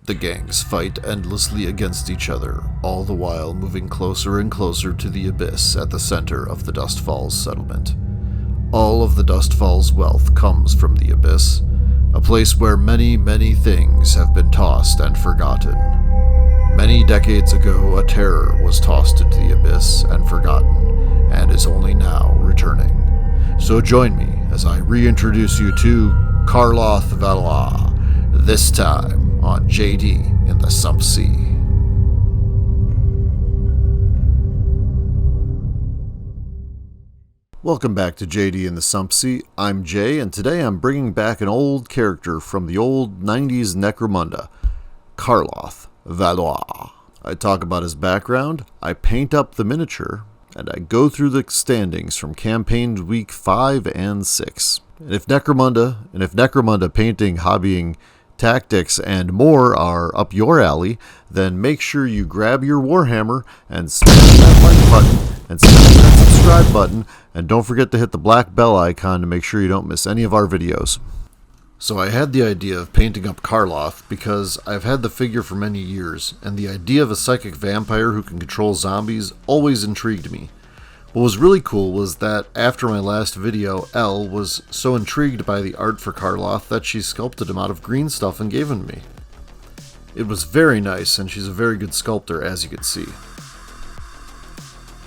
The gangs fight endlessly against each other, all the while moving closer and closer to the abyss at the center of the Dustfalls settlement. All of the Dustfalls' wealth comes from the abyss, a place where many, many things have been tossed and forgotten. Many decades ago, a terror was tossed into the abyss and forgotten, and is only now returning. So join me as I reintroduce you to Karloth Valois, this time on JD in the Sump Sea. Welcome back to JD in the Sump Sea. I'm Jay, and today I'm bringing back an old character from the old 90s Necromunda, Karloth Valois. I talk about his background, I paint up the miniature, and I go through the standings from campaign week 5 and 6. And if Necromunda painting, hobbying, tactics, and more are up your alley, then make sure you grab your Warhammer and smash that like button and smash that subscribe button, and don't forget to hit the black bell icon to make sure you don't miss any of our videos. So I had the idea of painting up Karloth because I've had the figure for many years, and the idea of a psychic vampire who can control zombies always intrigued me. What was really cool was that after my last video, Elle was so intrigued by the art for Karloth that she sculpted him out of green stuff and gave him to me. It was very nice, and she's a very good sculptor, as you can see.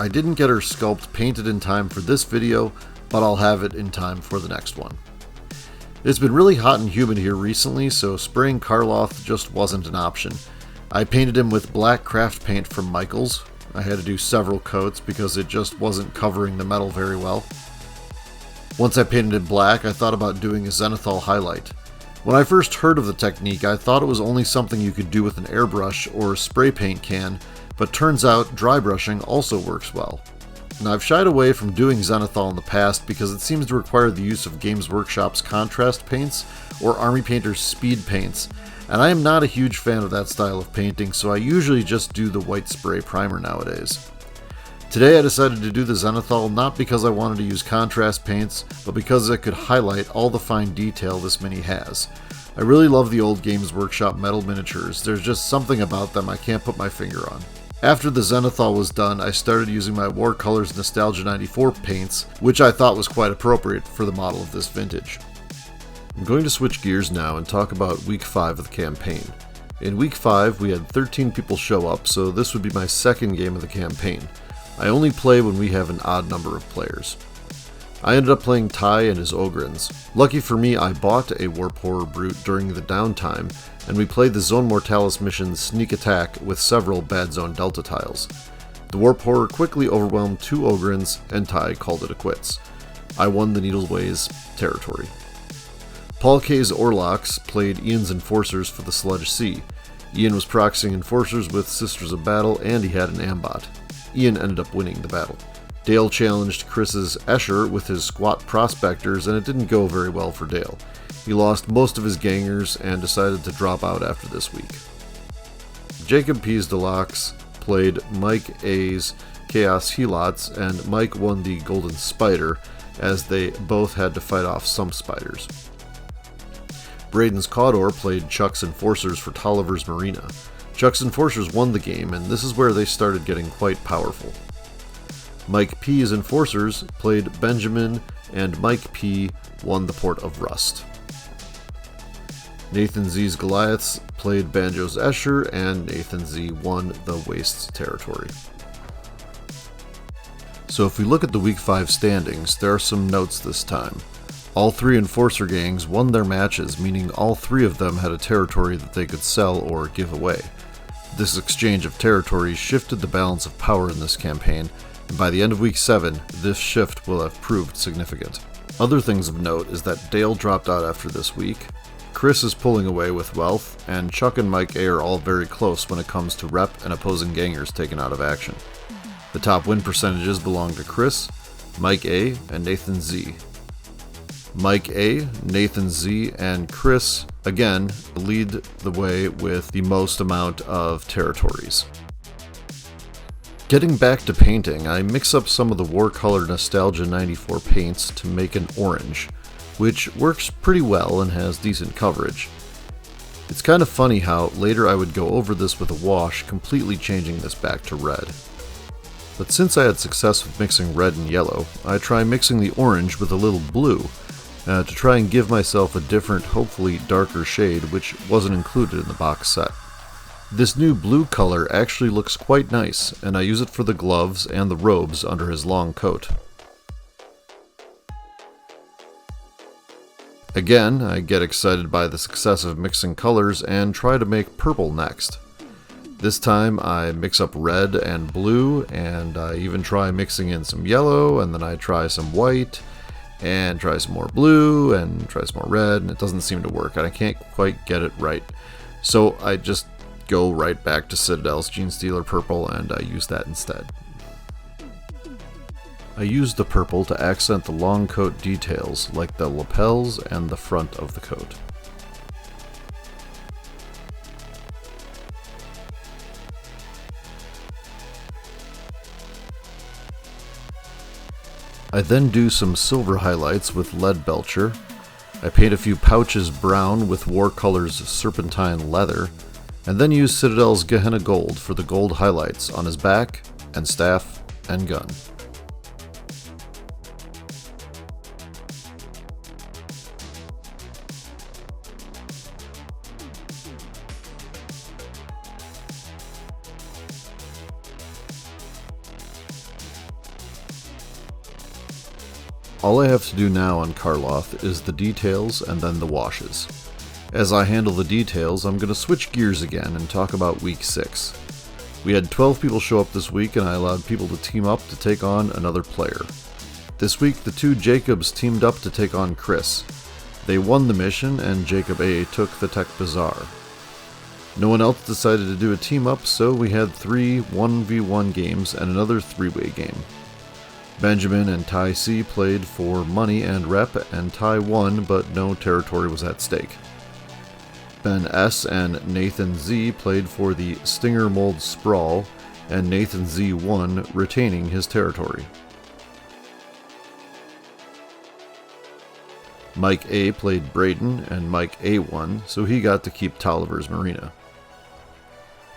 I didn't get her sculpt painted in time for this video, but I'll have it in time for the next one. It's been really hot and humid here recently, so spraying Karloth just wasn't an option. I painted him with black craft paint from Michaels. I had to do several coats because it just wasn't covering the metal very well. Once I painted it black, I thought about doing a Zenithal highlight. When I first heard of the technique, I thought it was only something you could do with an airbrush or spray paint can, but turns out dry brushing also works well. Now, I've shied away from doing Zenithal in the past because it seems to require the use of Games Workshop's contrast paints or Army Painter's speed paints, and I am not a huge fan of that style of painting, so I usually just do the white spray primer nowadays. Today I decided to do the Zenithal not because I wanted to use contrast paints, but because it could highlight all the fine detail this mini has. I really love the old Games Workshop metal miniatures. There's just something about them I can't put my finger on. After the Zenithal was done, I started using my War Colors Nostalgia 94 paints, which I thought was quite appropriate for the model of this vintage. I'm going to switch gears now and talk about week 5 of the campaign. In week 5, we had 13 people show up, so this would be my second game of the campaign. I only play when we have an odd number of players. I ended up playing Ty and his Ogrins. Lucky for me, I bought a Warp Horror Brute during the downtime, and we played the Zone Mortalis mission Sneak Attack with several Bad Zone Delta tiles. The Warp Horror quickly overwhelmed 2 Ogrins, and Ty called it a quits. I won the Needleways territory. Paul K's Orlocks played Ian's Enforcers for the Sludge Sea. Ian was proxying Enforcers with Sisters of Battle, and he had an Ambot. Ian ended up winning the battle. Dale challenged Chris's Escher with his Squat Prospectors, and it didn't go very well for Dale. He lost most of his gangers and decided to drop out after this week. Jacob P's Deluxe played Mike A's Chaos Helots, and Mike won the Golden Spider, as they both had to fight off some spiders. Braden's Caudor played Chuck's Enforcers for Tolliver's Marina. Chuck's Enforcers won the game, and this is where they started getting quite powerful. Mike P's Enforcers played Benjamin, and Mike P won the Port of Rust. Nathan Z's Goliaths played Banjo's Escher, and Nathan Z won the Wastes territory. So if we look at the week 5 standings, there are some notes this time. All 3 Enforcer gangs won their matches, meaning all 3 of them had a territory that they could sell or give away. This exchange of territories shifted the balance of power in this campaign, and by the end of week 7, this shift will have proved significant. Other things of note is that Dale dropped out after this week, Chris is pulling away with wealth, and Chuck and Mike A are all very close when it comes to rep and opposing gangers taken out of action. The top win percentages belong to Chris, Mike A, and Nathan Z. Mike A, Nathan Z, and Chris, again, lead the way with the most amount of territories. Getting back to painting, I mix up some of the War Color Nostalgia 94 paints to make an orange, which works pretty well and has decent coverage. It's kind of funny how later I would go over this with a wash, completely changing this back to red. But since I had success with mixing red and yellow, I try mixing the orange with a little blue to try and give myself a different, hopefully darker shade, which wasn't included in the box set. This new blue color actually looks quite nice, and I use it for the gloves and the robes under his long coat. Again, I get excited by the success of mixing colors and try to make purple next. This time I mix up red and blue, and I even try mixing in some yellow, and then I try some white, and try some more blue, and try some more red, and it doesn't seem to work, and I can't quite get it right. So I just go right back to Citadel's Genestealer purple, and I use that instead. I use the purple to accent the long coat details, like the lapels and the front of the coat. I then do some silver highlights with lead belcher. I paint a few pouches brown with War Colors serpentine leather, and then use Citadel's Gehenna Gold for the gold highlights on his back and staff and gun. All I have to do now on Karloth is the details and then the washes. As I handle the details, I'm going to switch gears again and talk about week 6. We had 12 people show up this week, and I allowed people to team up to take on another player. This week the two Jacobs teamed up to take on Chris. They won the mission, and Jacob A took the Tech Bazaar. No one else decided to do a team up, so we had 3 1v1 games and another 3-way game. Benjamin and Ty C played for money and rep, and Ty won, but no territory was at stake. Ben S and Nathan Z played for the Stinger Mold Sprawl, and Nathan Z won, retaining his territory. Mike A played Braden, and Mike A won, so he got to keep Tolliver's Marina.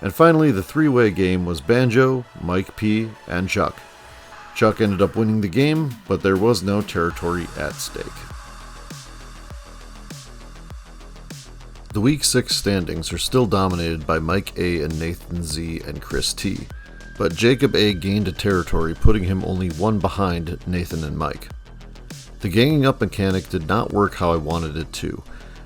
And finally, the 3-way game was Banjo, Mike P, and Chuck. Chuck ended up winning the game, but there was no territory at stake. The Week 6 standings are still dominated by Mike A and Nathan Z and Chris T, but Jacob A gained a territory, putting him only one behind Nathan and Mike. The ganging up mechanic did not work how I wanted it to.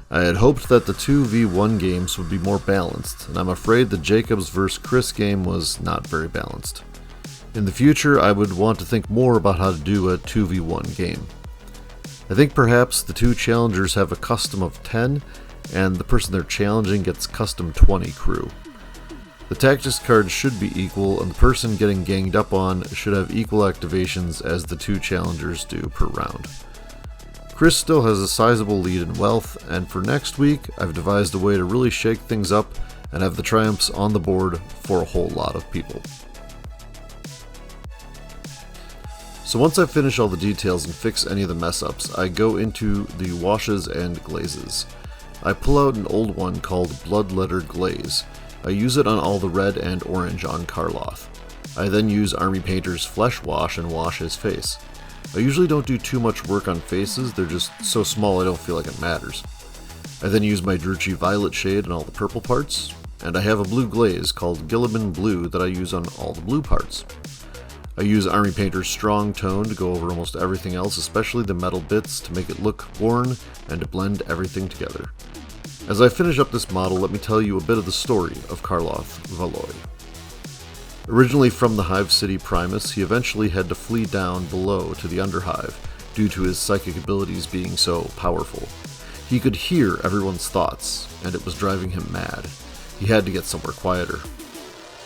I had hoped that the 2v1 games would be more balanced, and I'm afraid the Jacobs vs. Chris game was not very balanced. In the future, I would want to think more about how to do a 2v1 game. I think perhaps the two challengers have a custom of 10, and the person they're challenging gets custom 20 crew. The tactics cards should be equal, and the person getting ganged up on should have equal activations as the two challengers do per round. Chris still has a sizable lead in wealth, and for next week, I've devised a way to really shake things up and have the triumphs on the board for a whole lot of people. So once I finish all the details and fix any of the mess-ups, I go into the washes and glazes. I pull out an old one called Bloodletter Glaze. I use it on all the red and orange on Karloth. I then use Army Painter's Flesh Wash and wash his face. I usually don't do too much work on faces, they're just so small I don't feel like it matters. I then use my Druchii Violet shade on all the purple parts, and I have a blue glaze called Gilliman Blue that I use on all the blue parts. I use Army Painter's Strong Tone to go over almost everything else, especially the metal bits, to make it look worn and to blend everything together. As I finish up this model, let me tell you a bit of the story of Karloth Valois. Originally from the Hive City Primus, he eventually had to flee down below to the Underhive due to his psychic abilities being so powerful. He could hear everyone's thoughts, and it was driving him mad. He had to get somewhere quieter.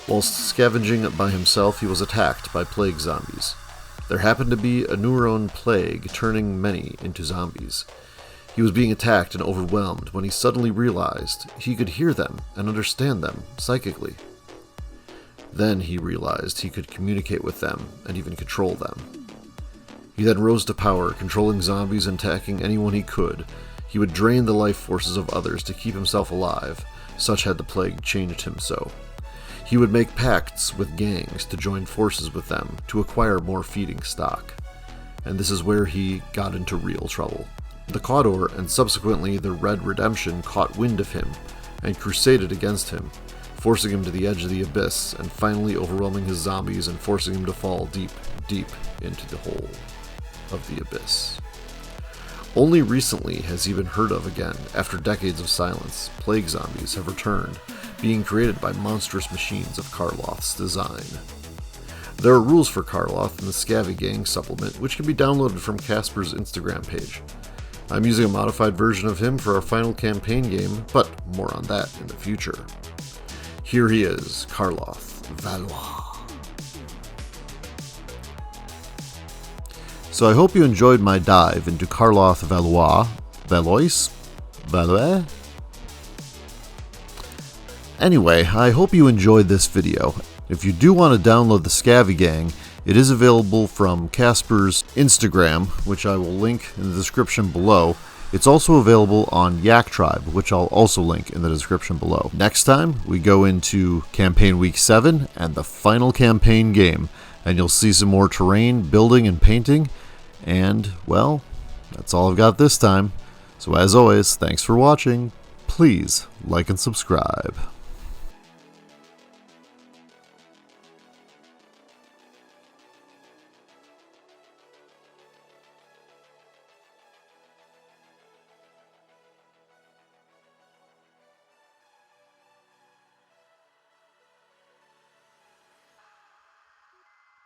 Whilst scavenging by himself, he was attacked by plague zombies. There happened to be a Neuron plague, turning many into zombies. He was being attacked and overwhelmed when he suddenly realized he could hear them and understand them psychically. Then he realized he could communicate with them and even control them. He then rose to power, controlling zombies and attacking anyone he could. He would drain the life forces of others to keep himself alive, such had the plague changed him so. He would make pacts with gangs to join forces with them to acquire more feeding stock. And this is where he got into real trouble. The Caudor and subsequently the Red Redemption caught wind of him and crusaded against him, forcing him to the edge of the abyss and finally overwhelming his zombies and forcing him to fall deep, deep into the hole of the abyss. Only recently has he been heard of again after decades of silence. Plague zombies have returned, being created by monstrous machines of Karloth's design. There are rules for Karloth in the Scavvy Gang supplement, which can be downloaded from Casper's Instagram page. I'm using a modified version of him for our final campaign game, but more on that in the future. Here he is, Karloth Valois. So I hope you enjoyed my dive into Karloth Valois? Anyway, I hope you enjoyed this video. If you do want to download the Scavvy Gang, it is available from Casper's Instagram, which I will link in the description below. It's also available on YakTribe, which I'll also link in the description below. Next time, we go into Campaign Week 7 and the final campaign game, and you'll see some more terrain, building, and painting. And, well, that's all I've got this time. So as always, thanks for watching. Please like and subscribe.